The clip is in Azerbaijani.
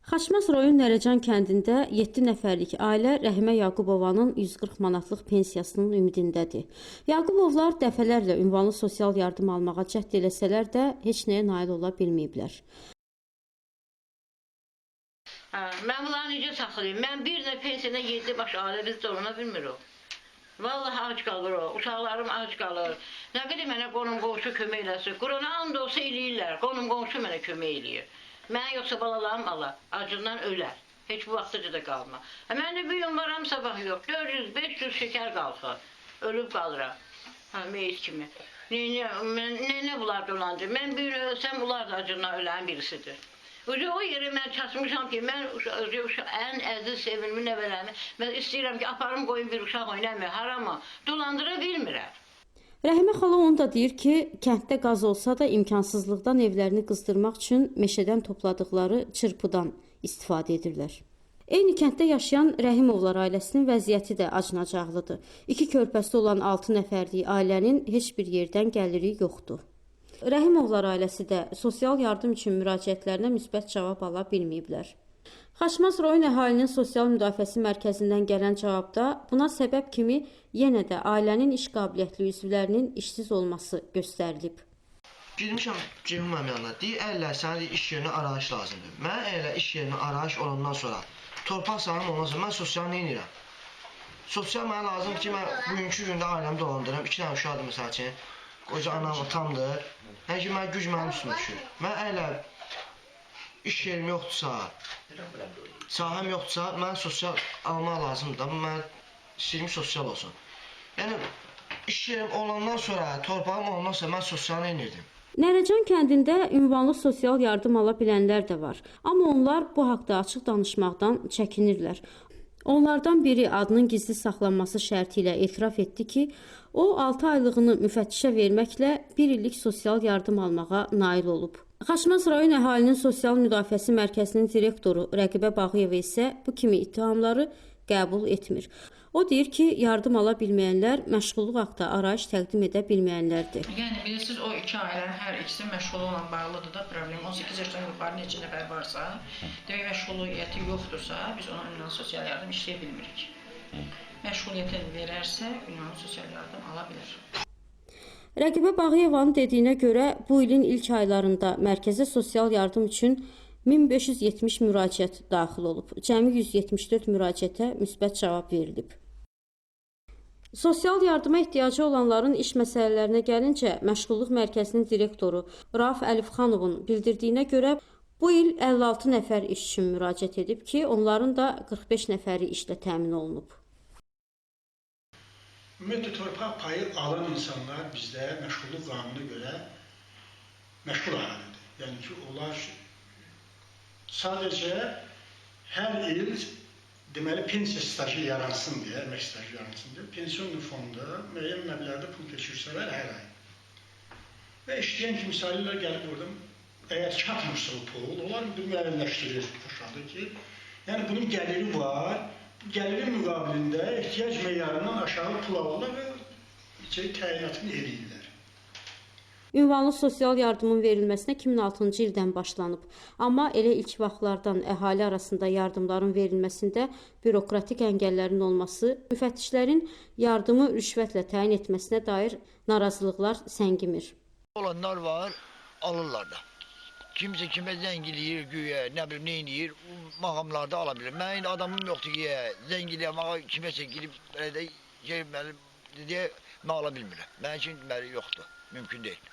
Xaçmaz rayon Nərəcan kəndində 7 nəfərlik ailə Rəhimə Yaqubovanın 140 manatlıq pensiyasının ümidindədir. Yaqubovlar dəfələrlə ünvanlı sosial yardım almağa cəhd eləsələr də heç nəyə nail ola bilməyiblər. Mən bunları necə saxlayayım? Mən bir də pensiyada 7 baş ailə biz dolana bilmirik. Vallahi ac qalır o, uşaqlarım ac qalır. Nə qədər mənə qonum qonşu kömək eləsin. Qurana and olsa eləyirlər, qonum qonşu mənə kömək eləyir. Mən yoxsa balalarım Allah, acından ölər. Heç bu vaxtıca da qalma. Mən də bir gün varam, sabah yox. 400-500 şəkər qalxır. Ölüb qalıram. Meyiz kimi. Nə bunlar dolandır? Mən bir gün ölsəm, bunlar da acından ölən birisidir. O yerə mən çatmışam ki, mən ən əziz, sevimli nəvələrimi mən istəyirəm ki, aparım qoyun bir uşaq oynamıyor, harama, dolandıra bilmirəm. Rəhimə xala onu da deyir ki, kənddə qaz olsa da imkansızlıqdan evlərini qızdırmaq üçün meşədən topladıqları çırpıdan istifadə edirlər. Eyni kənddə yaşayan Rəhimovlar ailəsinin vəziyyəti də acınacaqlıdır. 2 körpəsi olan 6 nəfərlik ailənin heç bir yerdən gəliri yoxdur. Rəhimovlar ailəsi də sosial yardım üçün müraciətlərinə müsbət cavab ala bilməyiblər. Xaçmaz rayon əhalinin sosial müdafiəsi mərkəzindən gələn cavabda buna səbəb kimi yenə də ailənin iş qabiliyyətli üzvlərinin işsiz olması göstərilib. Girmişəm Ceyhun yanına, deyir, əllər sənə iş yerini arayış lazımdır. Mən elə iş yerini arayış olandan sonra, torpaq sahibim ondan sonra mən sosial nə edirəm? Sosial mənə lazımdır ki, mən bugünkü gündə ailəmi dolandırıram, 2 dənə uşaqdır məsəl üçün, qoca anam, atamdır. Yəni ki, mən güc mənim üstümə düşür. Mən elə iş yerim yoxdursa, sahəm yoxdursa, mən sosial almaq lazımdır da, mən istəyirəm sosial olsun. Yəni, iş yerim olandan sonra, torpağım olandan sonra mən sosial nə edirdim? Nərəcan kəndində ünvanlı sosial yardım ala bilənlər də var. Amma onlar bu haqda açıq danışmaqdan çəkinirlər. Onlardan biri adının gizli saxlanması şərti ilə etiraf etdi ki, o 6 aylığını müfəttişə verməklə 1 illik sosial yardım almağa nail olub. Xaçmaz rayon əhalinin sosial müdafiəsi mərkəzinin direktoru Rəqibə Bağıyeva isə bu kimi ittihamları qəbul etmir. O deyir ki, yardım ala bilməyənlər məşğulluq haqda arayış təqdim edə bilməyənlərdir. Yəni bilirsiniz, o 2 ailənin hər ikisi məşğulluqla bağlıdır da problem. 18 yaşdan yuxarı neçə nəfər varsa, demək məşğuliyyəti yoxdursa, biz ona ünvanlı sosial yardım işləyə bilmirik. Məşğuliyyətini verərsə, ünvanlı sosial yardım ala bilir. Rəqibə Bağıyevanın dediyinə görə bu ilin ilk aylarında mərkəzə sosial yardım üçün 1570 müraciət daxil olub. Cəmi 174 müraciətə müsbət cavab verilib. Sosial yardıma ehtiyacı olanların iş məsələlərinə gəlincə, Məşğulluq Mərkəzinin direktoru Rauf Əlifxanovun bildirdiyinə görə bu il 56 nəfər iş üçün müraciət edib ki, onların da 45 nəfəri işlə təmin olunub. Ümumiyyətlə, torpaq payı alan insanlar bizdə məşğulluq qanununa görə məşğul əhalidir. Yəni ki, onlar sadəcə hər il deməli, pensiya stajı yaransın deyə, əmək stajı yaransın deyə, pensiyon fonda müəyyən məbləğdə pul keçirsələr hər ay. Və işləyən kimsələr gəlib orada, əgər çatmırsa o pul, onlar müəyyənləşdirir aşağıda ki, yəni bunun gəliri var, bu gəlirin müqabilində ehtiyac meyarından aşağı pul alırlar və təyinatını eləyirlər. Ünvanlı sosial yardımın verilməsinə 2006-cı ildən başlanıb. Amma elə ilk vaxtlardan əhali arasında yardımların verilməsində bürokratik əngəllərin olması, müfəttişlərin yardımı rüşvətlə təyin etməsinə dair narazılıqlar səngimir. Olanlar var, alırlar da. Kimsə kimə zəng eləyir, güya, nə bilim, nə eləyir, mağamlarda ala bilir. Mən indi adamım yoxdur ki, zəng eləyəm, kiməsə girib, deyə, mən ala bilmirəm. Mənim üçün yoxdur, mümkün deyil.